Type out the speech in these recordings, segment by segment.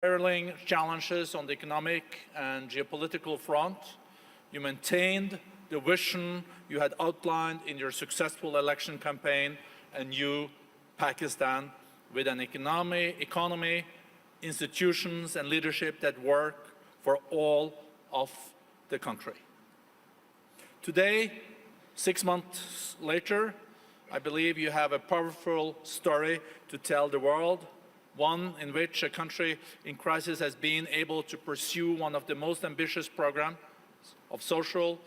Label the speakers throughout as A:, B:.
A: spiraling challenges on the economic and geopolitical front, you maintained the vision you had outlined in your successful election campaign, a new Pakistan with an economy, institutions, and leadership that work for all of the country. Today, 6 months later, I believe you have a powerful story to tell the world, one in which a country in crisis has been able to pursue one of the most ambitious programs of social,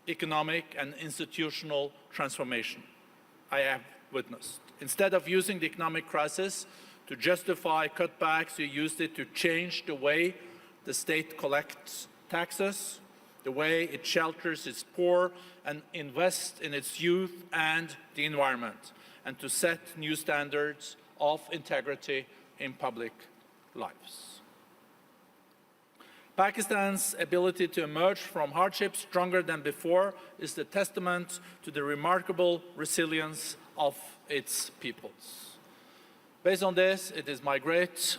A: economic, and institutional transformation I have witnessed. Instead of using the economic crisis to justify cutbacks, you used it to change the way the state collects taxes, the way it shelters its poor and invests in its youth and the environment, and to set new standards of integrity in public lives. Pakistan's ability to emerge from hardship stronger than before is the testament to the remarkable resilience of its peoples. Based on this, it is my great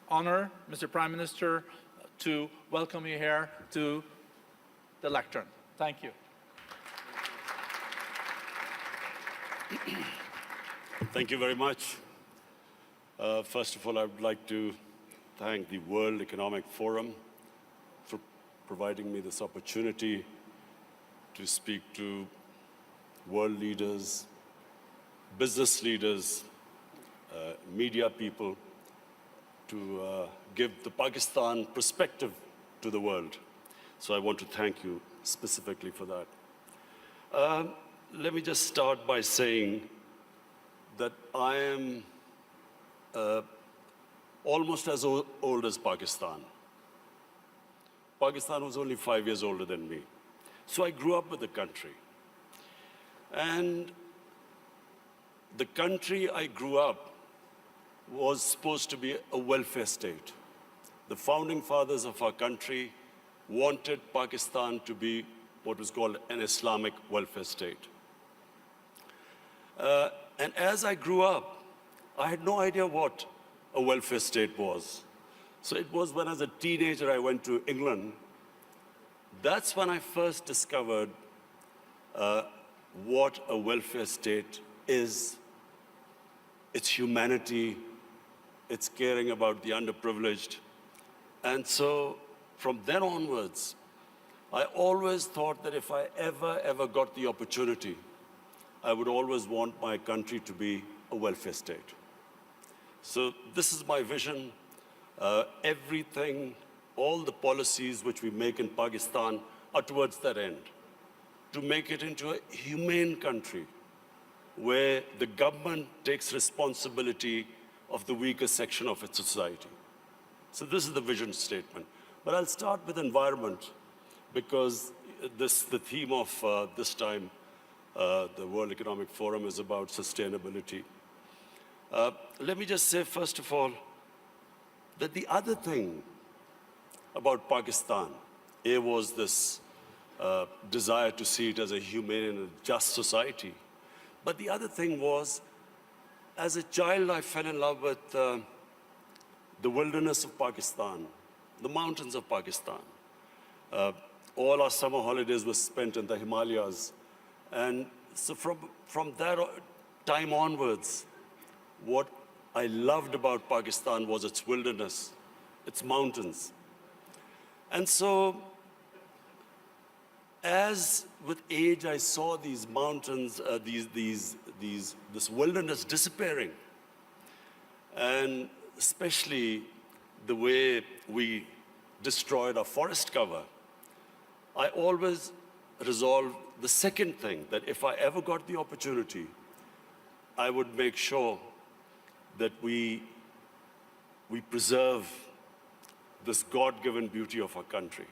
A: honor, Mr. Prime Minister, to welcome you here to the lectern. Thank you.
B: Thank you very much. First of all, I would like to thank the World Economic Forum for providing me this opportunity to speak to world leaders, business leaders, media people, to give the Pakistan perspective to the world. So I want to thank you specifically for that. Let me just start by saying that I am almost as old as Pakistan. Pakistan was only 5 years older than me. So I grew up with the country. And the country I grew up was supposed to be a welfare state. The founding fathers of our country wanted Pakistan to be what was called an Islamic welfare state. And as I grew up, I had no idea what a welfare state was. So it was when as a teenager I went to England. That's when I first discovered what a welfare state is. It's humanity, it's caring about the underprivileged. And so from then onwards, I always thought that if I ever got the opportunity, I would always want my country to be a welfare state. So this is my vision. Everything, all the policies which we make in Pakistan are towards that end, to make it into a humane country where the government takes responsibility of the weaker section of its society. So this is the vision statement. But I'll start with environment, because the theme of this time, the World Economic Forum, is about sustainability. Let me just say, first of all, that the other thing about Pakistan, was this desire to see it as a humane and a just society. But the other thing was, as a child, I fell in love with the wilderness of Pakistan, the mountains of Pakistan. All our summer holidays were spent in the Himalayas. And so from that time onwards, what I loved about Pakistan was its wilderness, its mountains. And so, as with age I saw these mountains, this wilderness disappearing, and especially the way we destroyed our forest cover, I always resolved the second thing, that if I ever got the opportunity, I would make sure that we preserve this God-given beauty of our country.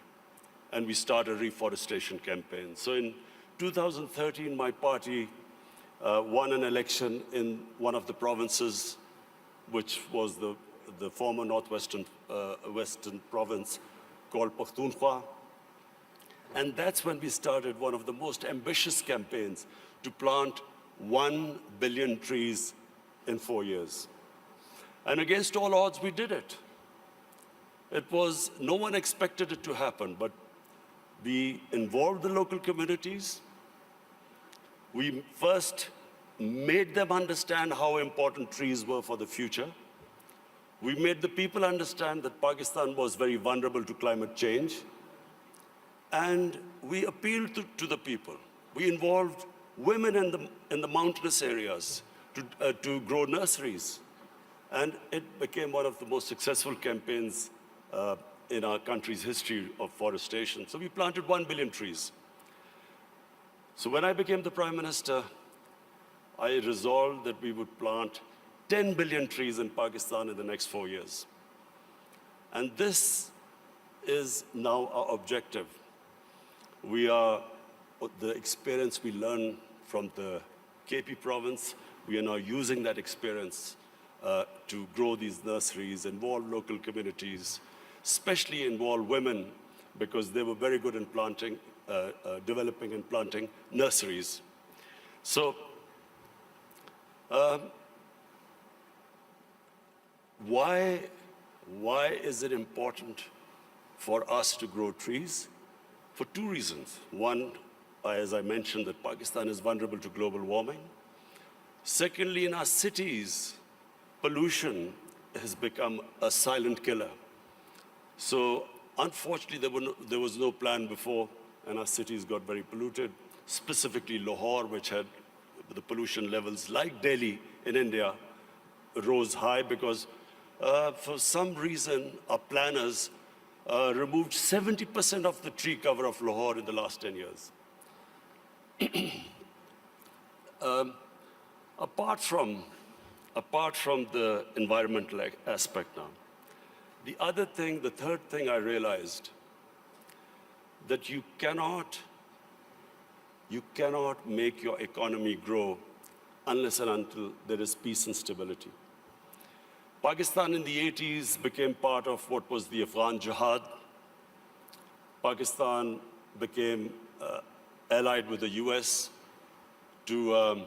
B: And we start a reforestation campaign. So in 2013, my party won an election in one of the provinces, which was the former northwestern western province called Pakhtunkhwa. And that's when we started one of the most ambitious campaigns to plant 1 billion trees in 4 years. And against all odds, we did it. No one expected it to happen, but we involved the local communities. We first made them understand how important trees were for the future. We made the people understand that Pakistan was very vulnerable to climate change. And we appealed to the people. We involved women in the mountainous areas to grow nurseries. And it became one of the most successful campaigns in our country's history of forestation. So we planted 1 billion trees. So when I became the Prime Minister, I resolved that we would plant 10 billion trees in Pakistan in the next 4 years. And this is now our objective. The experience we learned from the KP province, we are now using that experience to grow these nurseries, involve local communities, especially involve women, because they were very good in planting, developing and planting nurseries. So, why is it important for us to grow trees? For 2 reasons. One, as I mentioned, that Pakistan is vulnerable to global warming. Secondly, in our cities, pollution has become a silent killer. So unfortunately, there was no plan before, and our cities got very polluted, specifically Lahore, which had the pollution levels, like Delhi in India, rose high because for some reason, our planners removed 70% of the tree cover of Lahore in the last 10 years. Apart from the environmental aspect now, the third thing I realized, that you cannot make your economy grow unless and until there is peace and stability. Pakistan in the 80s became part of what was the Afghan Jihad. Pakistan became allied with the US to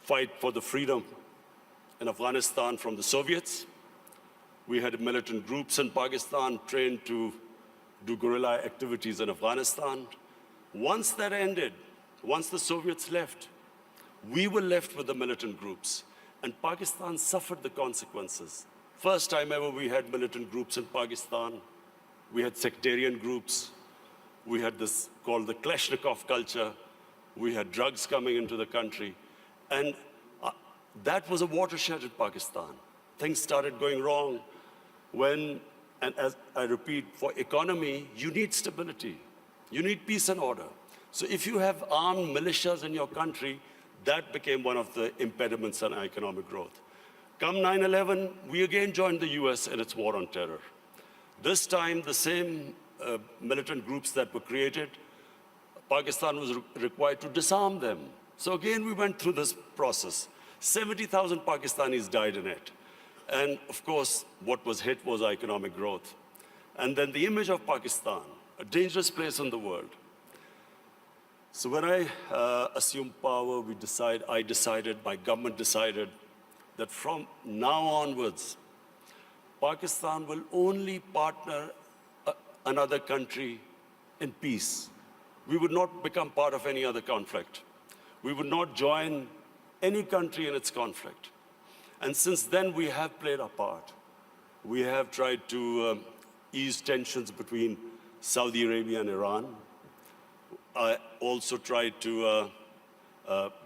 B: fight for the freedom in Afghanistan from the Soviets. We had militant groups in Pakistan trained to do guerrilla activities in Afghanistan. Once that ended, once the Soviets left, we were left with the militant groups, and Pakistan suffered the consequences. First time ever we had militant groups in Pakistan. We had sectarian groups. We had this called the Kalashnikov culture. We had drugs coming into the country. And that was a watershed in Pakistan. Things started going wrong and as I repeat, for economy, you need stability. You need peace and order. So if you have armed militias in your country, that became one of the impediments on economic growth. Come 9/11, we again joined the US in its war on terror. This time, the same militant groups that were created, Pakistan was required to disarm them. So again, we went through this process. 70,000 Pakistanis died in it. And of course, what was hit was economic growth. And then the image of Pakistan, a dangerous place in the world. So when I assumed power, my government decided that from now onwards, Pakistan will only partner another country in peace. We would not become part of any other conflict. We would not join any country in its conflict. And since then, we have played our part. We have tried to ease tensions between Saudi Arabia and Iran. I also tried to,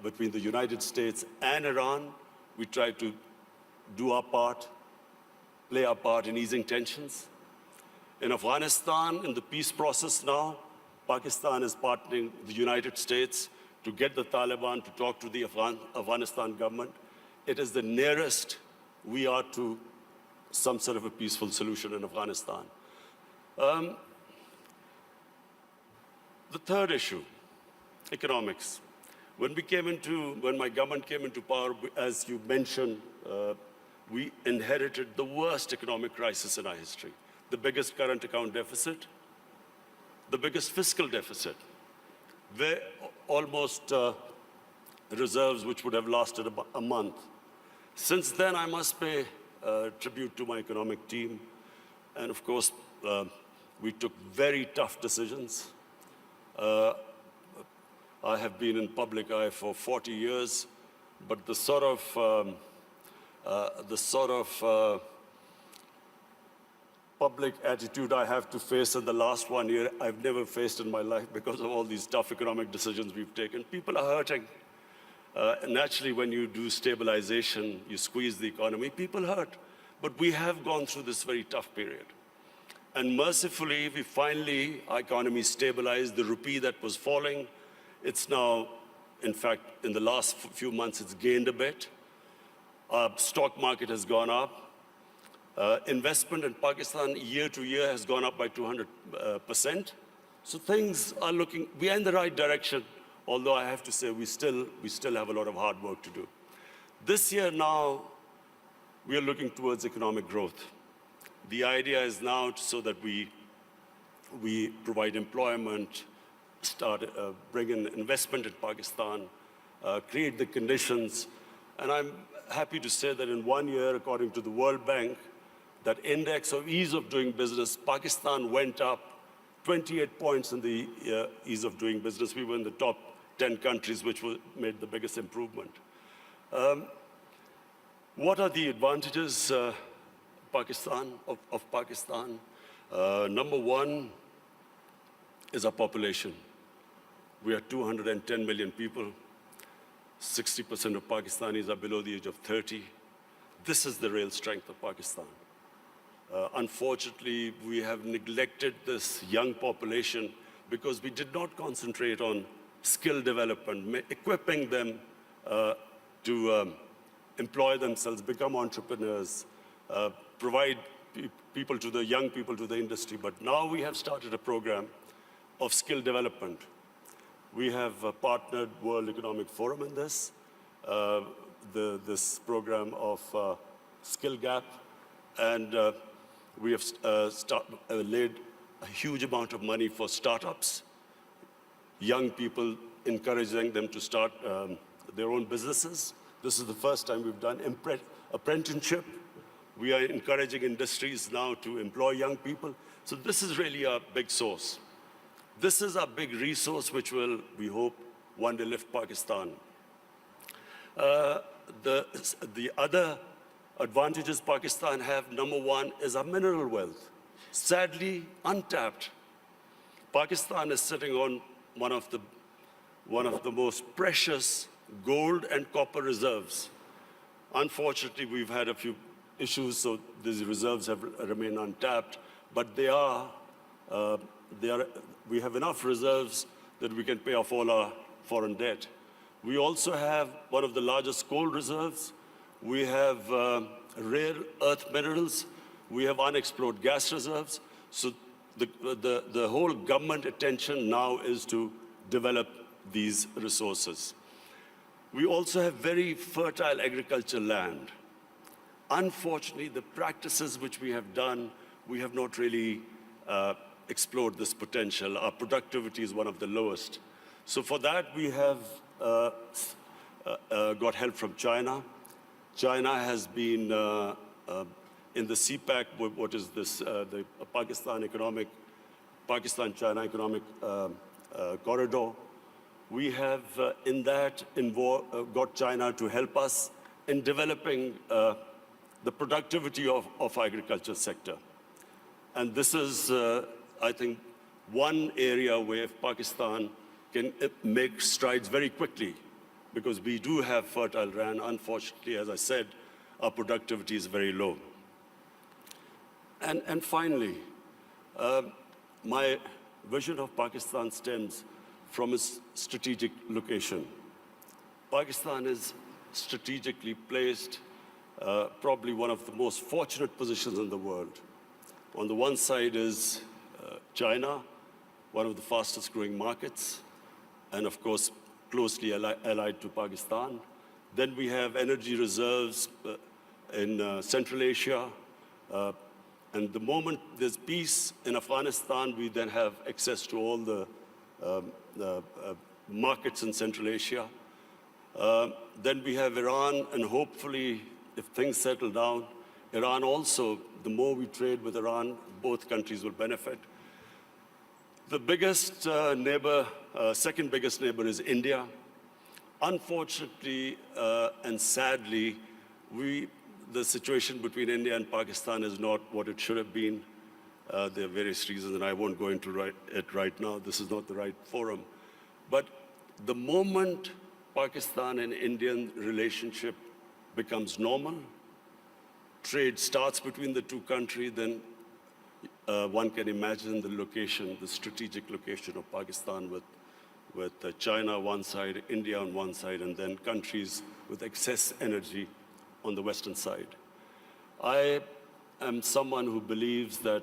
B: between the United States and Iran, we tried to do our part, play our part in easing tensions. In Afghanistan, in the peace process now, Pakistan is partnering with the United States to get the Taliban to talk to the Afghanistan government. It is the nearest we are to some sort of a peaceful solution in Afghanistan. The third issue, economics. When my government came into power, as you mentioned, we inherited the worst economic crisis in our history. The biggest current account deficit, the biggest fiscal deficit, almost reserves which would have lasted a month. Since then, I must pay tribute to my economic team. And of course, we took very tough decisions. I have been in public eye for 40 years, but the sort of public attitude I have to face in the last 1 year, I've never faced in my life because of all these tough economic decisions we've taken. People are hurting. Naturally, when you do stabilization, you squeeze the economy, people hurt. But we have gone through this very tough period. And mercifully, our economy stabilized. The rupee that was falling, it's now, in fact, in the last few months, it's gained a bit. Our stock market has gone up. Investment in Pakistan year to year has gone up by 200%. So things are we are in the right direction, although I have to say we still have a lot of hard work to do. This year now, we are looking towards economic growth. The idea is now so that we provide employment, bring in investment in Pakistan, create the conditions. And I'm happy to say that in 1 year, according to the World Bank, that index of ease of doing business, Pakistan went up 28 points in the ease of doing business. We were in the top 10 countries, which made the biggest improvement. What are the advantages of Pakistan? Number one is our population. We are 210 million people. 60% of Pakistanis are below the age of 30. This is the real strength of Pakistan. Unfortunately, we have neglected this young population because we did not concentrate on skill development, equipping them to employ themselves, become entrepreneurs, provide young people to the industry. But now we have started a program of skill development. We have partnered World Economic Forum in this, this program of Skill Gap, and we have laid a huge amount of money for startups, young people, encouraging them to start their own businesses. This is the first time we've done apprenticeship. We are encouraging industries now to employ young people. So this is really our big source. This is our big resource, which will, we hope, one day lift Pakistan. The other advantages Pakistan have, number one, is our mineral wealth. Sadly, untapped. Pakistan is sitting on one of the most precious gold and copper reserves. Unfortunately, we've had a few issues, so these reserves have remained untapped, but we have enough reserves that we can pay off all our foreign debt. We also have one of the largest coal reserves. We have rare earth minerals. We have unexplored gas reserves. So the whole government attention now is to develop these resources. We also have very fertile agricultural land. Unfortunately, the practices which we have done, we have not really explored this potential. Our productivity is one of the lowest. So for that, we have got help from China. China has been in the CPEC, what is this, the Pakistan-China economic corridor. We have in that got China to help us in developing the productivity of agriculture sector. And this is, I think, one area where Pakistan can make strides very quickly, because we do have fertile land. Unfortunately, as I said, our productivity is very low. And finally, my vision of Pakistan stems from its strategic location. Pakistan is strategically placed, probably one of the most fortunate positions in the world. On the one side is China, one of the fastest growing markets, and of course, closely allied to Pakistan. Then we have energy reserves in Central Asia. And the moment there's peace in Afghanistan, we then have access to all the markets in Central Asia. Then we have Iran, and hopefully if things settle down, Iran also, the more we trade with Iran, both countries will benefit. The biggest neighbor, second biggest neighbor is India. Unfortunately and sadly, the situation between India and Pakistan is not what it should have been. There are various reasons, and I won't go into it right now. This is not the right forum. But the moment Pakistan and Indian relationship becomes normal, trade starts between the two countries, then one can imagine the location, the strategic location of Pakistan with China on one side, India on one side, and then countries with excess energy on the western side. I am someone who believes that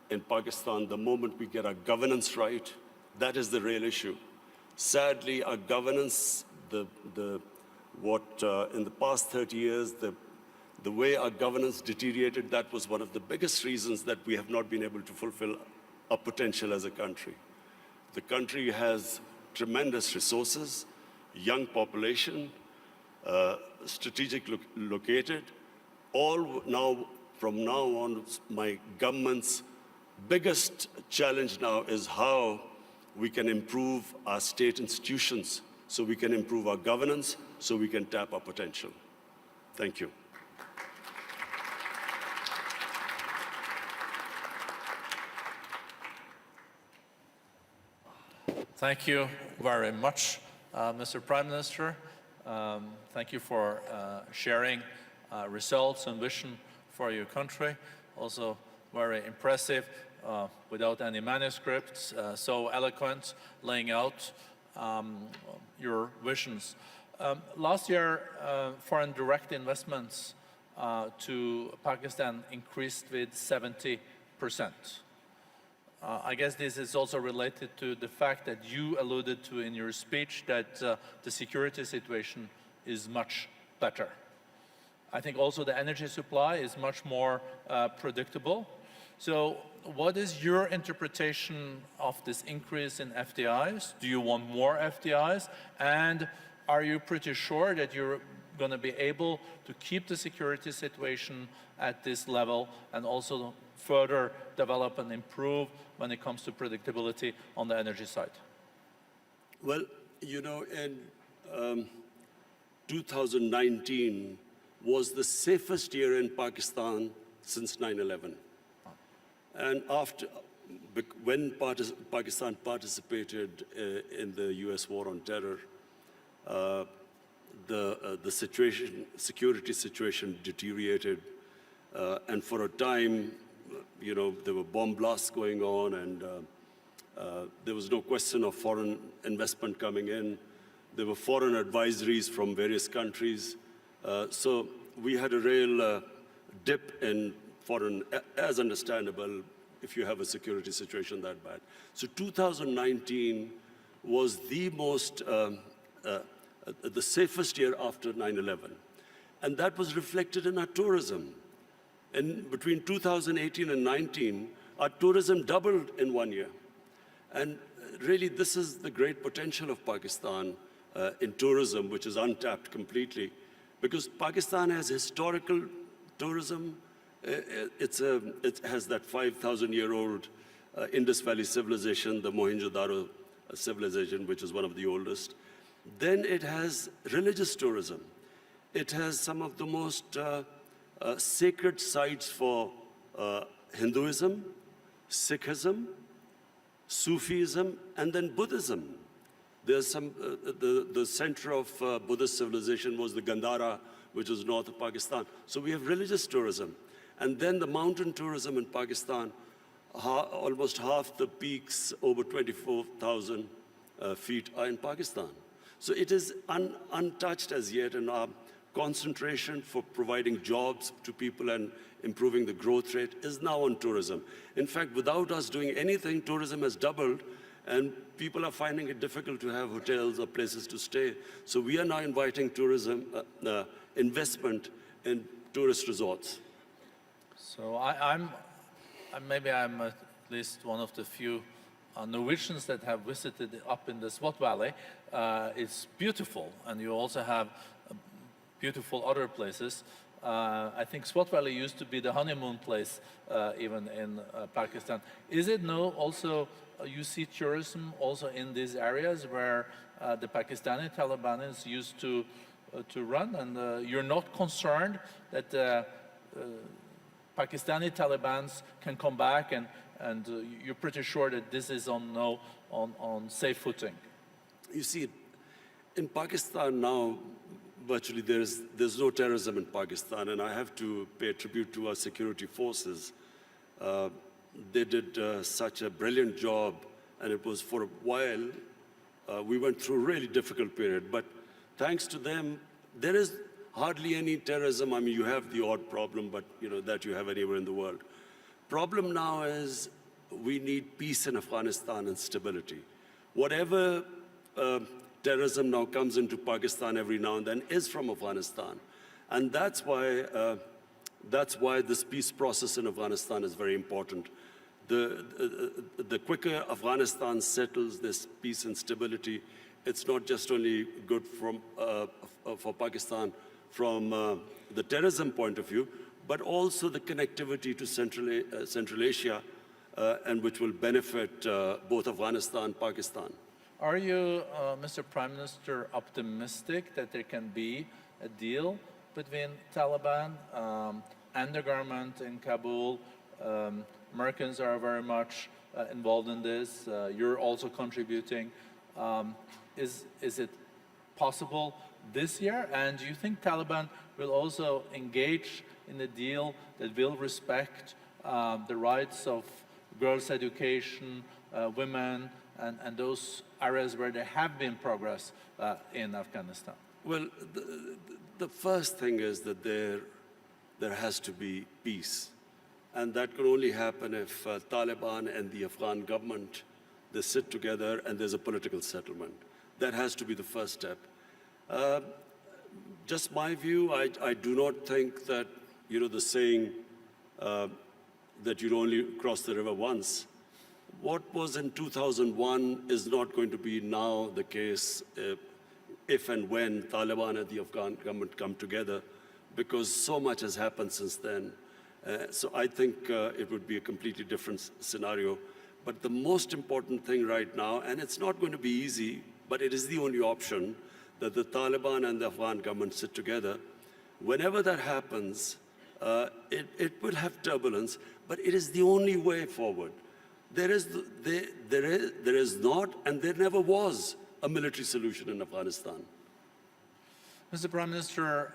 B: in Pakistan, the moment we get our governance right, that is the real issue. Sadly, our governance, in the past 30 years, the way our governance deteriorated, that was one of the biggest reasons that we have not been able to fulfill our potential as a country. The country has tremendous resources, young population, strategic located. All now, from now on, my government's biggest challenge now is how we can improve our state institutions, so we can improve our governance, so we can tap our potential. Thank you.
A: Thank you very much, Mr. Prime Minister. Thank you for sharing results and vision for your country. Also very impressive, without any manuscripts, so eloquent, laying out your visions. Last year, foreign direct investments to Pakistan increased with 70%. I guess this is also related to the fact that you alluded to in your speech that the security situation is much better. I think also the energy supply is much more predictable. So what is your interpretation of this increase in FDIs? Do you want more FDIs? And are you pretty sure that you're going to be able to keep the security situation at this level and also further develop and improve when it comes to predictability on the energy side?
B: Well, you know, in 2019 was the safest year in Pakistan since 9/11. And when Pakistan participated in the US war on terror, the security situation deteriorated. And for a time, you know, there were bomb blasts going on, and there was no question of foreign investment coming in. There were foreign advisories from various countries. So we had a real dip in foreign, as understandable if you have a security situation that bad. So 2019 was the most, the safest year after 9/11. And that was reflected in our tourism. And between 2018 and 19, our tourism doubled in 1 year. And really, this is the great potential of Pakistan in tourism, which is untapped completely. Because Pakistan has historical tourism. It has that 5,000-year-old Indus Valley civilization, the Mohenjo-daro civilization, which is one of the oldest. Then it has religious tourism. It has some of the most sacred sites for Hinduism, Sikhism, Sufism, and then Buddhism. There's some, the center of Buddhist civilization was the Gandhara, which is north of Pakistan. So we have religious tourism. And then the mountain tourism in Pakistan, almost half the peaks, over 24,000 feet, are in Pakistan. So it is untouched as yet, and our concentration for providing jobs to people and improving the growth rate is now on tourism. In fact, without us doing anything, tourism has doubled, and people are finding it difficult to have hotels or places to stay. So we are now inviting tourism investment in tourist resorts.
A: So maybe I'm at least one of the few Norwegians that have visited up in the Swat Valley. It's beautiful, and you also have beautiful other places. I think Swat Valley used to be the honeymoon place, even in Pakistan. Is it now also you see tourism also in these areas where the Pakistani Talibanis used to run, and you're not concerned that Pakistani Talibans can come back, and you're pretty sure that this is on safe footing?
B: You see, in Pakistan now, virtually there's no terrorism in Pakistan, and I have to pay tribute to our security forces. They did such a brilliant job, and it was for a while, we went through a really difficult period, but thanks to them, there is hardly any terrorism. I mean, you have the odd problem, but that you have anywhere in the world. Problem now is we need peace in Afghanistan and stability. Whatever terrorism now comes into Pakistan every now and then is from Afghanistan. And that's why this peace process in Afghanistan is very important. The quicker Afghanistan settles this peace and stability, it's not just only good for Pakistan from the terrorism point of view, but also the connectivity to Central Asia, and which will benefit both Afghanistan and Pakistan.
A: Are you, Mr. Prime Minister, optimistic that there can be a deal between Taliban and the government in Kabul? Americans are very much involved in this. You're also contributing. Is it possible this year? And do you think Taliban will also engage in a deal that will respect the rights of girls' education, women, and those areas where there have been progress in Afghanistan?
B: Well, the first thing is that there has to be peace. And that can only happen if Taliban and the Afghan government, they sit together and there's a political settlement. That has to be the first step. Just my view, I do not think that, the saying that you only cross the river once. What was in 2001 is not going to be now the case if and when Taliban and the Afghan government come together, because so much has happened since then. So I think it would be a completely different scenario. But the most important thing right now, and it's not going to be easy, but it is the only option, that the Taliban and the Afghan government sit together. Whenever that happens, it will have turbulence, but it is the only way forward. There is not, and there never was, a military solution in Afghanistan.
A: Mr. Prime Minister,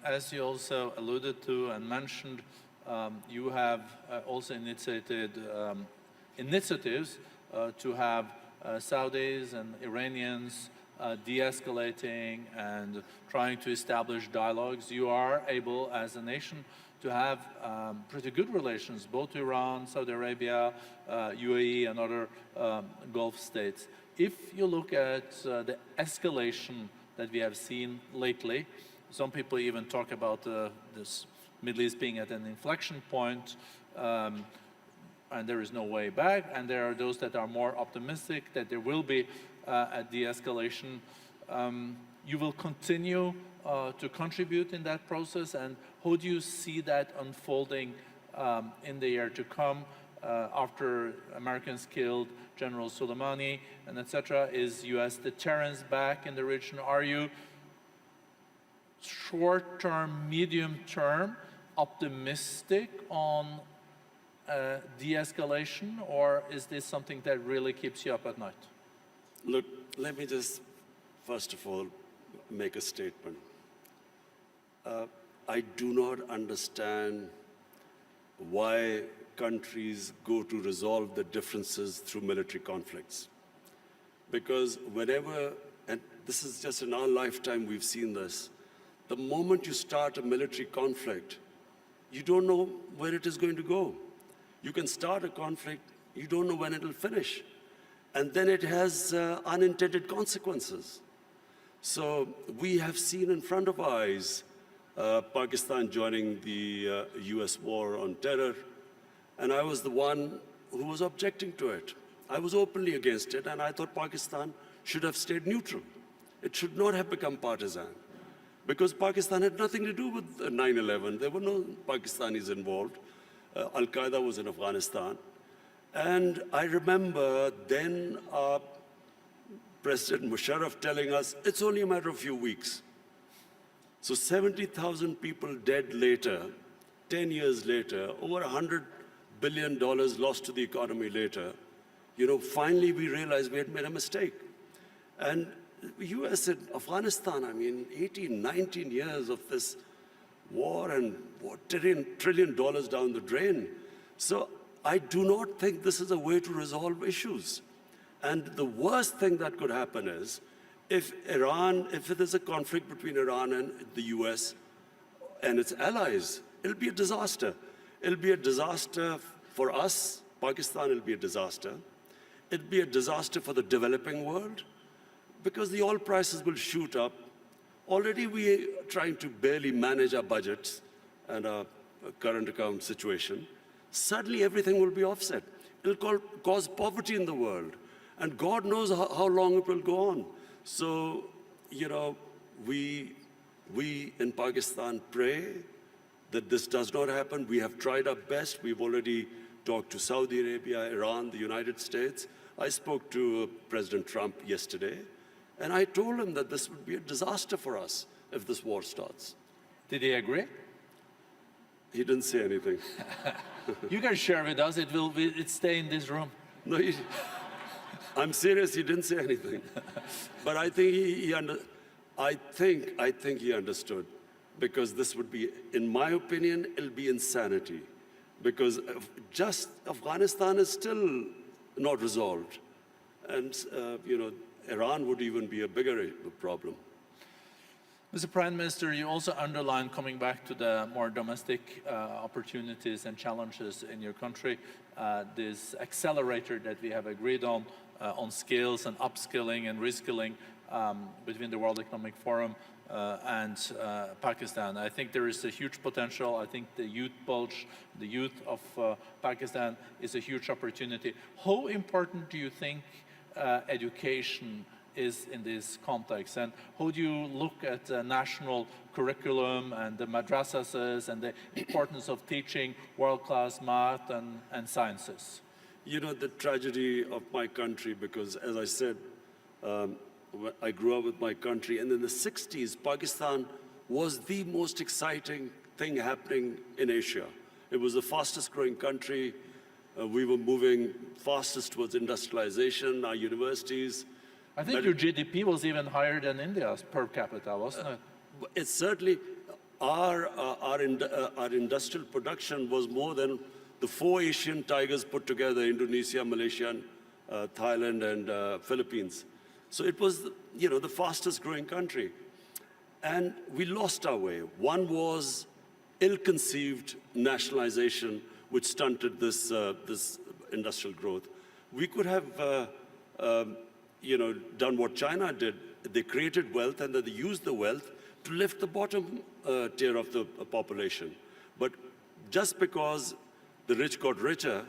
A: as you also alluded to and mentioned, you have also initiated initiatives to have Saudis and Iranians de-escalating and trying to establish dialogues. You are able, as a nation, to have pretty good relations, both to Iran, Saudi Arabia, UAE, and other Gulf states. If you look at the escalation that we have seen lately, some people even talk about this Middle East being at an inflection point, and there is no way back, and there are those that are more optimistic that there will be a de-escalation. You will continue to contribute in that process, and how do you see that unfolding in the year to come after Americans killed General Soleimani and etc.? Is U.S. deterrence back in the region? Are you short-term, medium-term optimistic on de-escalation, or is this something that really keeps you up at night?
B: Look, let me just, first of all, make a statement. I do not understand why countries go to resolve the differences through military conflicts. Because whenever, and this is just in our lifetime we've seen this, the moment you start a military conflict, you don't know where it is going to go. You can start a conflict, you don't know when it will finish. And then it has unintended consequences. So we have seen in front of our eyes Pakistan joining the US war on terror, and I was the one who was objecting to it. I was openly against it, and I thought Pakistan should have stayed neutral. It should not have become partisan. because Pakistan had nothing to do with 9/11. There were no Pakistanis involved. Al-Qaeda was in Afghanistan. And I remember then President Musharraf telling us, it's only a matter of a few weeks. So 70,000 people dead later, 10 years later, over $100 billion lost to the economy later, finally we realized we had made a mistake. And the US and Afghanistan, 18, 19 years of this war and $1 trillion down the drain. So I do not think this is a way to resolve issues. And the worst thing that could happen is if there's a conflict between Iran and the US and its allies, it'll be a disaster. It'll be a disaster for us, Pakistan, it'll be a disaster. It'll be a disaster for the developing world because the oil prices will shoot up. Already we are trying to barely manage our budgets and our current account situation. Suddenly everything will be offset. It'll cause poverty in the world. And God knows how long it will go on. So, we in Pakistan pray that this does not happen. We have tried our best. We've already talked to Saudi Arabia, Iran, the United States. I spoke to President Trump yesterday, and I told him that this would be a disaster for us if this war starts.
C: Did he agree?
B: He didn't say anything.
C: You can share with us. It stay in this room.
B: No, I'm serious. He didn't say anything. But I think I think he understood, because this would be, in my opinion, it'll be insanity, because just Afghanistan is still not resolved, and Iran would even be a bigger problem.
A: Mr. Prime Minister, you also underlined, coming back to the more domestic opportunities and challenges in your country, this accelerator that we have agreed on skills and upskilling and reskilling between the World Economic Forum and Pakistan. I think there is a huge potential. I think the youth bulge, the youth of Pakistan is a huge opportunity. How important do you think education is in this context, and how do you look at the national curriculum and the madrasas and the importance of teaching world-class math and sciences?
B: The tragedy of my country, because as I said, I grew up with my country, and in the 60s, Pakistan was the most exciting thing happening in Asia. It was the fastest growing country. We were moving fastest towards industrialization, our universities.
A: I think your GDP was even higher than India's per capita, wasn't it?
B: It's certainly, our industrial production was more than the 4 Asian tigers put together: Indonesia, Malaysia, Thailand, and Philippines. So it was, the fastest growing country. And we lost our way. One was ill-conceived nationalization, which stunted this industrial growth. We could have done what China did. They created wealth, and then they used the wealth to lift the bottom tier of the population. But just because the rich got richer,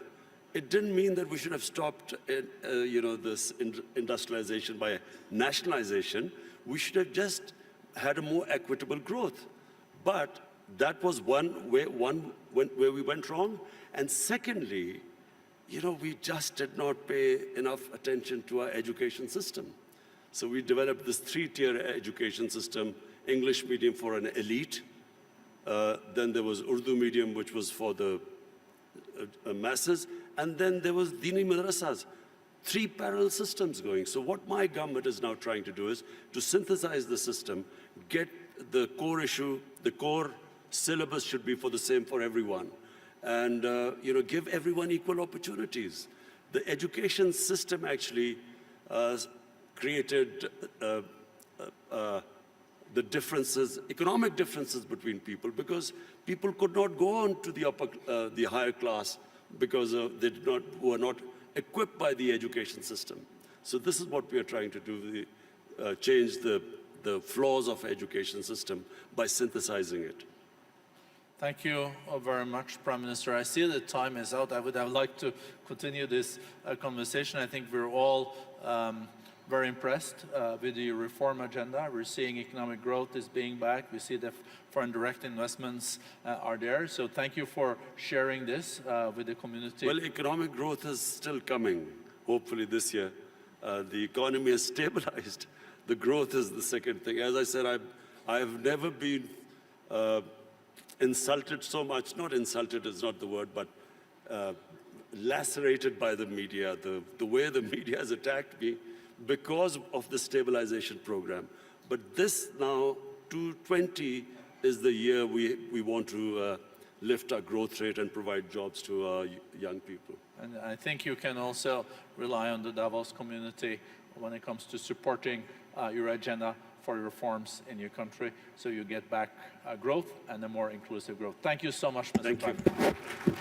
B: it didn't mean that we should have stopped this industrialization by nationalization. We should have just had a more equitable growth. But that was one where we went wrong. And secondly, we just did not pay enough attention to our education system. So we developed this 3-tier education system: English medium for an elite, then there was Urdu medium, which was for the masses, and then there was Dini madrasas. 3 parallel systems going. So what my government is now trying to do is to synthesize the system, get the core issue, the core syllabus should be the same for everyone, and give everyone equal opportunities. The education system actually created the differences, economic differences between people, because people could not go on to the higher class because they were not equipped by the education system. So this is what we are trying to do: change the flaws of education system by synthesizing it.
A: Thank you very much, Prime Minister. I see that time is out. I would have liked to continue this conversation. I think we're all very impressed with the reform agenda. We're seeing economic growth is being back. We see the foreign direct investments are there. So thank you for sharing this with the community.
B: Well, economic growth is still coming, hopefully this year. The economy has stabilized. The growth is the second thing. As I said, I've never been insulted so much. Not insulted is not the word, but lacerated by the media, the way the media has attacked me because of the stabilization program. But this now, 2020, is the year we want to lift our growth rate and provide jobs to our young people.
A: And I think you can also rely on the Davos community when it comes to supporting your agenda for reforms in your country, so you get back growth and a more inclusive growth. Thank you so much, Mr.
B: Thank
A: Prime
B: you.